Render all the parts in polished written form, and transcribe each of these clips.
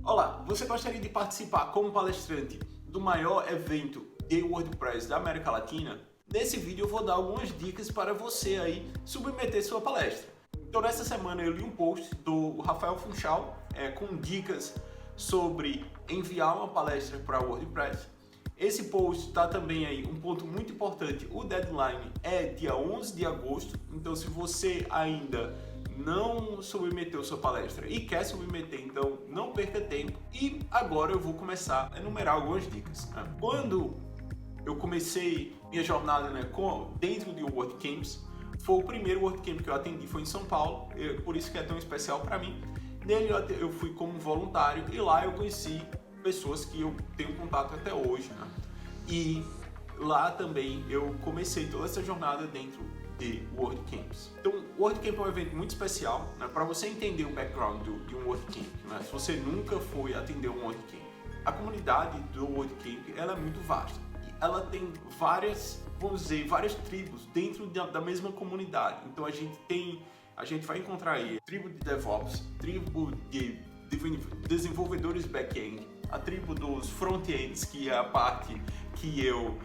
Olá, você gostaria de participar como palestrante do maior evento de WordPress da América Latina? Nesse vídeo eu vou dar algumas dicas para você aí submeter sua palestra. Então nessa semana eu li um post do Rafael Funchal com dicas sobre enviar uma palestra para WordPress. Esse post está também aí um ponto muito importante, o deadline é dia 11 de agosto, então se você ainda não submeteu sua palestra e quer submeter, então não perca tempo. E agora eu vou começar a enumerar algumas dicas. Quando eu comecei minha jornada dentro de WordCamps, foi o primeiro WordCamp que eu atendi, foi em São Paulo, por isso que é tão especial para mim. Nele eu fui como voluntário e lá eu conheci pessoas que eu tenho contato até hoje. E lá também eu comecei toda essa jornada dentro de WordCamps. Então, o WordCamp é um evento muito especial, para você entender o background de um WordCamp. Se você nunca foi atender um WordCamp, a comunidade do WordCamp ela é muito vasta. E ela tem várias tribos dentro da mesma comunidade. Então, a gente vai encontrar aí tribo de DevOps, tribo de desenvolvedores back-end, a tribo dos front-ends, que é a parte que eu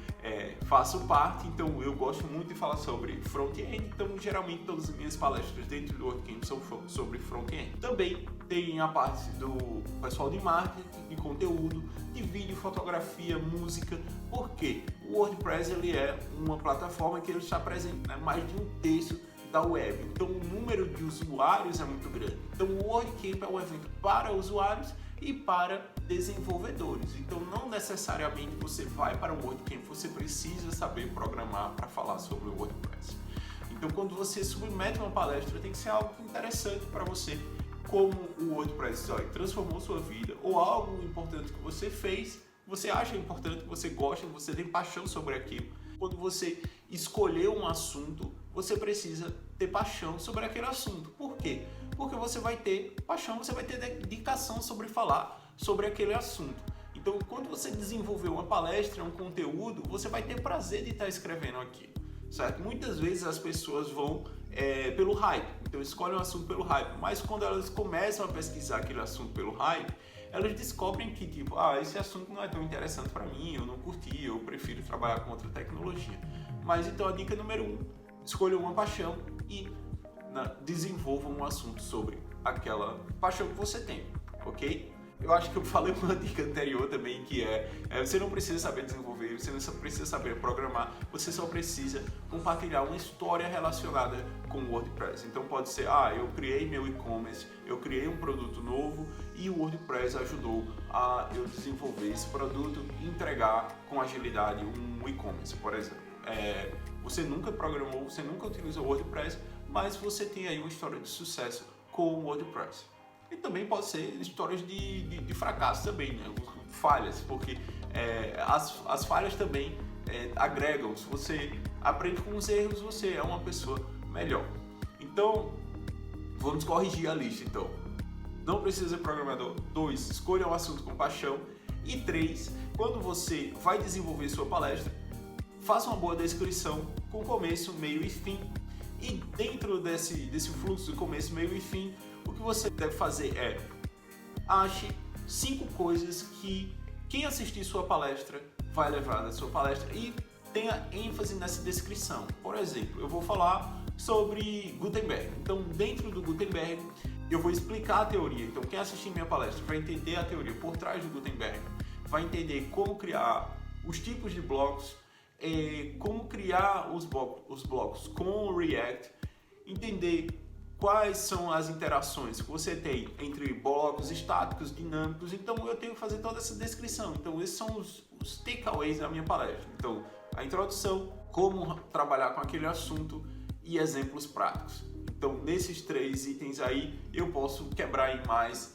faço parte, então eu gosto muito de falar sobre front-end, então geralmente todas as minhas palestras dentro do WordCamp são sobre front-end. Também tem a parte do pessoal de marketing, de conteúdo, de vídeo, fotografia, música, porque o WordPress ele é uma plataforma que ele está presente mais de 1/3 da web, então o número de usuários é muito grande. Então o WordCamp é um evento para usuários e para desenvolvedores. Então não necessariamente você vai para o WordCamp, você precisa saber programar para falar sobre o WordPress. Então quando você submete uma palestra tem que ser algo interessante para você, como o WordPress transformou sua vida ou algo importante que você fez, você acha importante, que você gosta, você tem paixão sobre aquilo. Quando você escolher um assunto, você precisa ter paixão sobre aquele assunto. Por quê? Porque você vai ter paixão, você vai ter dedicação sobre falar sobre aquele assunto. Então, quando você desenvolver uma palestra, um conteúdo, você vai ter prazer de estar escrevendo aquilo, certo? Muitas vezes as pessoas vão pelo hype, então escolhem um assunto pelo hype, mas quando elas começam a pesquisar aquele assunto pelo hype, elas descobrem que esse assunto não é tão interessante para mim, eu não curti, eu prefiro trabalhar com outra tecnologia. Mas então a dica número 1, escolha uma paixão e desenvolva um assunto sobre aquela paixão que você tem, ok? Eu acho que eu falei uma dica anterior também, que você não precisa saber desenvolver, você não precisa saber programar, você só precisa compartilhar uma história relacionada com o WordPress. Então pode ser, eu criei meu e-commerce, eu criei um produto novo e o WordPress ajudou a eu desenvolver esse produto e entregar com agilidade um e-commerce, por exemplo. Você nunca programou, você nunca utilizou o WordPress, mas você tem aí uma história de sucesso com o WordPress. E também pode ser histórias de fracasso também, falhas, porque as falhas também agregam. Se você aprende com os erros, você é uma pessoa melhor. Então, vamos corrigir a lista. Então, não precisa ser programador. 2, escolha um assunto com paixão. E 3, quando você vai desenvolver sua palestra, faça uma boa descrição com começo, meio e fim. E dentro desse fluxo de começo, meio e fim, o que você deve fazer é ache 5 coisas que quem assistir sua palestra vai levar da sua palestra e tenha ênfase nessa descrição. Por exemplo, eu vou falar sobre Gutenberg. Então, dentro do Gutenberg, eu vou explicar a teoria. Então, quem assistir minha palestra vai entender a teoria por trás do Gutenberg, vai entender como criar os tipos de blocos, como criar os blocos com o React, entender quais são as interações que você tem entre blocos estáticos, dinâmicos. Então eu tenho que fazer toda essa descrição. Então esses são os takeaways da minha palestra. Então a introdução, como trabalhar com aquele assunto e exemplos práticos. Então nesses 3 itens aí eu posso quebrar em mais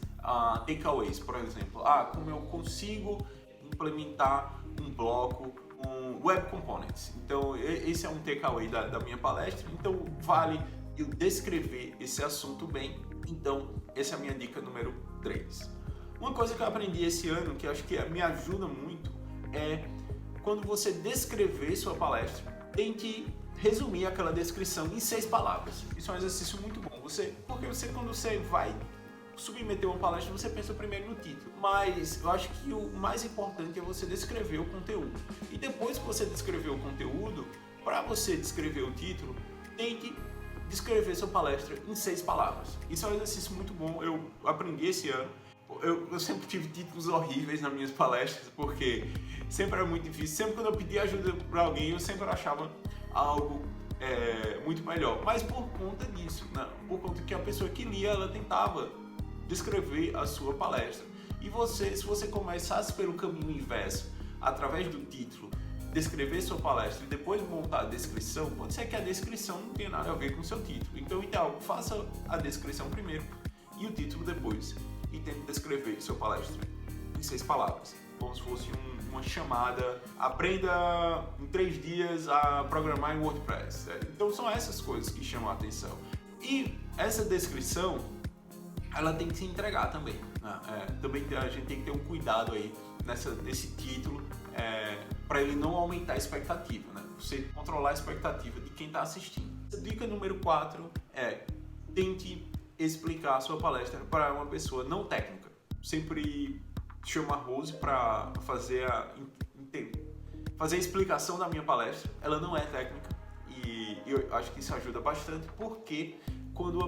takeaways. Por exemplo, como eu consigo implementar um bloco, Web Components. Então esse é um takeaway da minha palestra. Então vale eu descrever esse assunto bem. Então essa é a minha dica número 3. Uma coisa que eu aprendi esse ano, que eu acho que me ajuda muito, é quando você descrever sua palestra, tente resumir aquela descrição em 6 palavras. Isso é um exercício muito bom. Porque quando você vai submeter uma palestra, você pensa primeiro no título. Mas eu acho que o mais importante é você descrever o conteúdo. E depois que você descrever o conteúdo, para você descrever o título, tente descrever sua palestra em 6 palavras. Isso é um exercício muito bom, eu aprendi esse ano. Eu sempre tive títulos horríveis nas minhas palestras, porque sempre era muito difícil. Sempre quando eu pedia ajuda para alguém, eu sempre achava algo muito melhor. Mas por conta disso, né? Por conta que a pessoa que lia, ela tentava descrever a sua palestra. E se você começasse pelo caminho inverso, através do título, descrever sua palestra e depois montar a descrição, pode ser que a descrição não tenha nada a ver com o seu título. Então, o ideal, faça a descrição primeiro e o título depois. E tente descrever sua palestra em 6 palavras, como se fosse uma chamada, aprenda em 3 dias a programar em WordPress. Então são essas coisas que chamam a atenção. E essa descrição, ela tem que se entregar também, né? Também a gente tem que ter um cuidado aí nesse título, para ele não aumentar a expectativa, né? Você controlar a expectativa de quem está assistindo. A dica número 4 é: tente explicar a sua palestra para uma pessoa não técnica. Sempre chamo a Rose para fazer a explicação da minha palestra. Ela não é técnica e eu acho que isso ajuda bastante, porque quando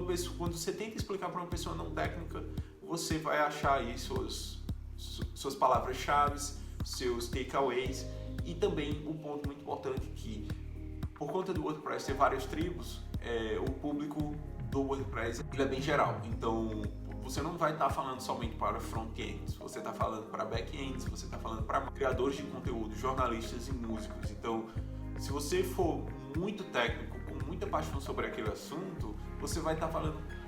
você tenta explicar para uma pessoa não técnica, você vai achar aí suas palavras-chave, seus takeaways, e também um ponto muito importante que, por conta do WordPress ter várias tribos, o público do WordPress ele é bem geral. Então você não vai estar falando somente para front-ends, você está falando para back-ends, você está falando para criadores de conteúdo, jornalistas e músicos. Então, se você for muito técnico, com muita paixão sobre aquele assunto, você vai estar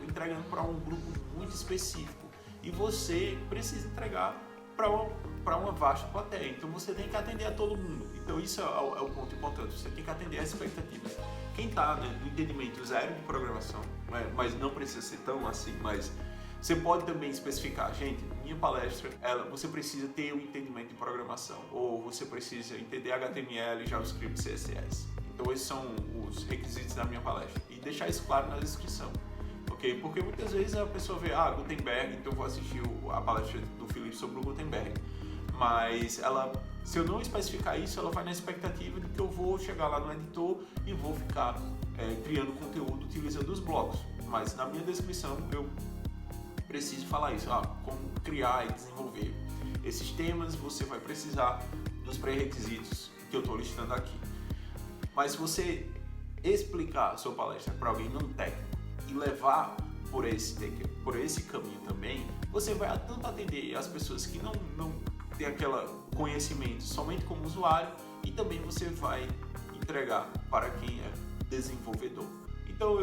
entregando para um grupo muito específico, e você precisa entregar para uma vasta plateia. Então você tem que atender a todo mundo. Então isso é o ponto importante. Você tem que atender as expectativas. Quem está no entendimento zero de programação, mas não precisa ser tão assim, mas você pode também especificar: gente, minha palestra, você precisa ter um entendimento de programação, ou você precisa entender HTML, JavaScript, CSS. Então esses são os requisitos da minha palestra, e deixar isso claro na descrição. Okay? Porque muitas vezes a pessoa vê, Gutenberg, então eu vou assistir a palestra do Felipe sobre o Gutenberg. Mas se eu não especificar isso, ela vai na expectativa de que eu vou chegar lá no editor e vou ficar criando conteúdo utilizando os blocos. Mas na minha descrição eu preciso falar isso, como criar e desenvolver esses temas. Você vai precisar dos pré-requisitos que eu estou listando aqui. Mas se você explicar a sua palestra para alguém não técnico e levar por esse caminho também, você vai tanto atender as pessoas que não têm aquele conhecimento somente como usuário, e também você vai entregar para quem é desenvolvedor. Então,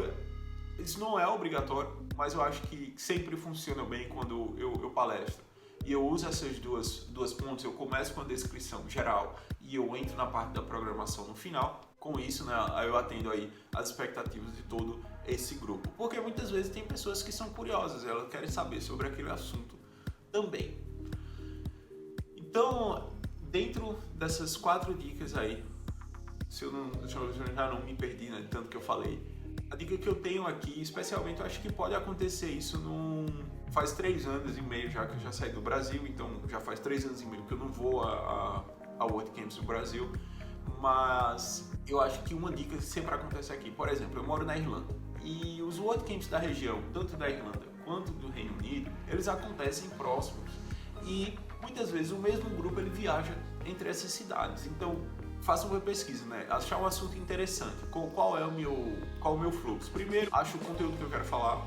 isso não é obrigatório, mas eu acho que sempre funciona bem quando eu palestro. E eu uso essas duas pontos. Eu começo com a descrição geral e eu entro na parte da programação no final. Com isso, né, eu atendo aí as expectativas de todo esse grupo. Porque muitas vezes tem pessoas que são curiosas, elas querem saber sobre aquele assunto também. Então, dentro dessas 4 dicas aí, se eu já não me perdi, né, de tanto que eu falei, a dica que eu tenho aqui, especialmente, eu acho que pode acontecer isso faz 3 anos e meio já que eu já saí do Brasil, então já faz 3 anos e meio que eu não vou a WordCamps do Brasil, mas eu acho que uma dica que sempre acontece aqui, por exemplo, eu moro na Irlanda, e os WordCamps da região, tanto da Irlanda quanto do Reino Unido, eles acontecem próximos, e muitas vezes o mesmo grupo ele viaja entre essas cidades. Então faça uma pesquisa, né? Achar um assunto interessante. Qual é o meu fluxo? Primeiro, acho o conteúdo que eu quero falar,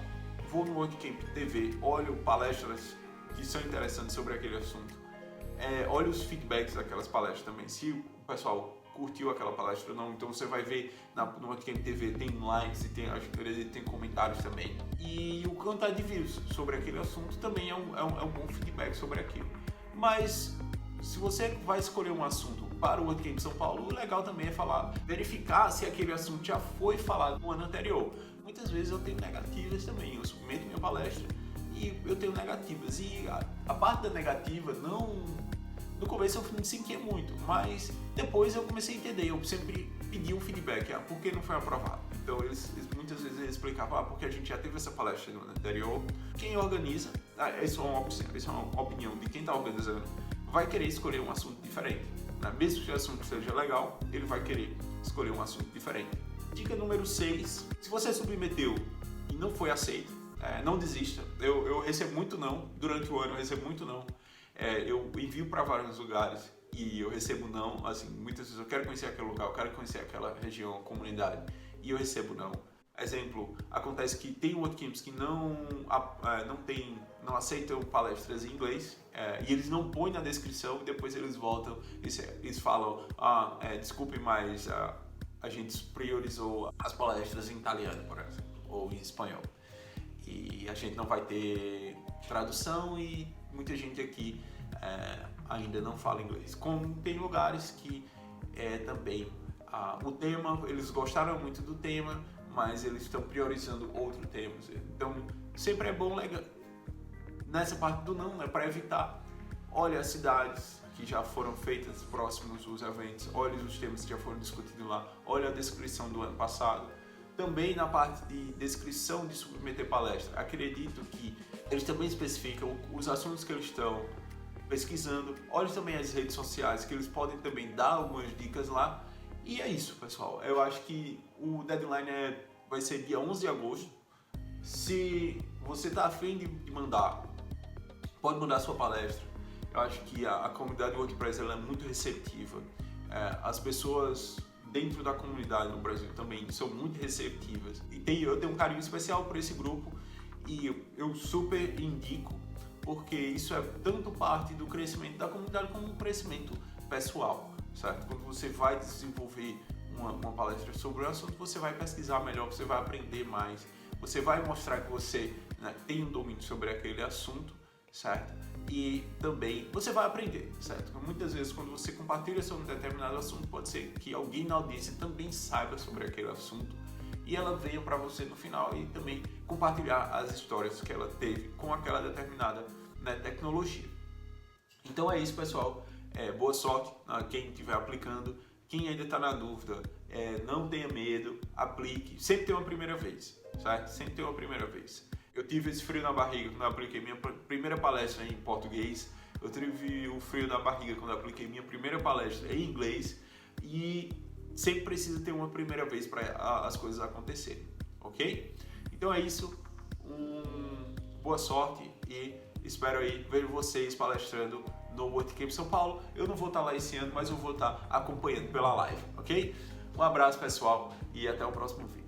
vou no WordCamp TV, olho palestras que são interessantes sobre aquele assunto, olho os feedbacks daquelas palestras também, se o pessoal curtiu aquela palestra ou não. Então você vai ver no WordCamp TV tem likes e tem comentários também. E o quantidade de vídeos sobre aquele assunto também é um bom feedback sobre aquilo. Mas se você vai escolher um assunto para o WordCamp São Paulo, o legal também é verificar se aquele assunto já foi falado no ano anterior. Muitas vezes eu tenho negativas também, eu submeto minha palestra e eu tenho negativas. E a parte da negativa, no começo eu me sentia muito, mas depois eu comecei a entender, eu sempre pedi um feedback, por que não foi aprovado? Então muitas vezes ele explicava, porque a gente já teve essa palestra no ano anterior. Quem organiza, isso é uma opinião de quem está organizando, vai querer escolher um assunto diferente. Né? Mesmo que o assunto seja legal, ele vai querer escolher um assunto diferente. Dica número 6, se você submeteu e não foi aceito, não desista. Eu recebo muito não, durante o ano eu recebo muito não. Eu envio para vários lugares e eu recebo não, assim, muitas vezes eu quero conhecer aquele lugar, eu quero conhecer aquela região, comunidade, e eu recebo não. Exemplo, acontece que tem WordCamps que não aceitam palestras em inglês, e eles não põem na descrição e depois eles voltam e eles falam, desculpe, mas a gente priorizou as palestras em italiano, por exemplo, ou em espanhol. E a gente não vai ter tradução e muita gente aqui ainda não fala inglês. Como tem lugares que também o tema, eles gostaram muito do tema, mas eles estão priorizando outros temas. Então, sempre é bom nessa parte do não, para evitar. Olha as cidades que já foram feitas próximos dos eventos, olha os temas que já foram discutidos lá, olha a descrição do ano passado. Também na parte de descrição de submeter palestra, acredito que eles também especificam os assuntos que eles estão pesquisando. Olhe também as redes sociais, que eles podem também dar algumas dicas lá. E é isso, pessoal. Eu acho que o deadline vai ser dia 11 de agosto. Se você está afim de mandar, pode mandar sua palestra. Eu acho que a comunidade do WordPress ela é muito receptiva. As pessoas dentro da comunidade no Brasil também são muito receptivas. E eu tenho um carinho especial por esse grupo e eu super indico, porque isso é tanto parte do crescimento da comunidade como um crescimento pessoal, certo? Quando você vai desenvolver uma palestra sobre o assunto, você vai pesquisar melhor, você vai aprender mais, você vai mostrar que você tem um domínio sobre aquele assunto, certo? E também você vai aprender, certo? Muitas vezes quando você compartilha sobre um determinado assunto, pode ser que alguém na audiência também saiba sobre aquele assunto e ela venha para você no final e também compartilhar as histórias que ela teve com aquela determinada tecnologia. Então é isso, pessoal. Boa sorte a quem estiver aplicando. Quem ainda está na dúvida, não tenha medo, aplique. Sempre tem uma primeira vez, certo? Sempre tem uma primeira vez. Eu tive esse frio na barriga quando eu apliquei minha primeira palestra em português. Eu tive o frio na barriga quando eu apliquei minha primeira palestra em inglês. E sempre precisa ter uma primeira vez para as coisas acontecerem, ok? Então é isso. Boa sorte e espero aí ver vocês palestrando no WordCamp São Paulo. Eu não vou estar lá esse ano, mas eu vou estar acompanhando pela live, ok? Um abraço, pessoal, e até o próximo vídeo.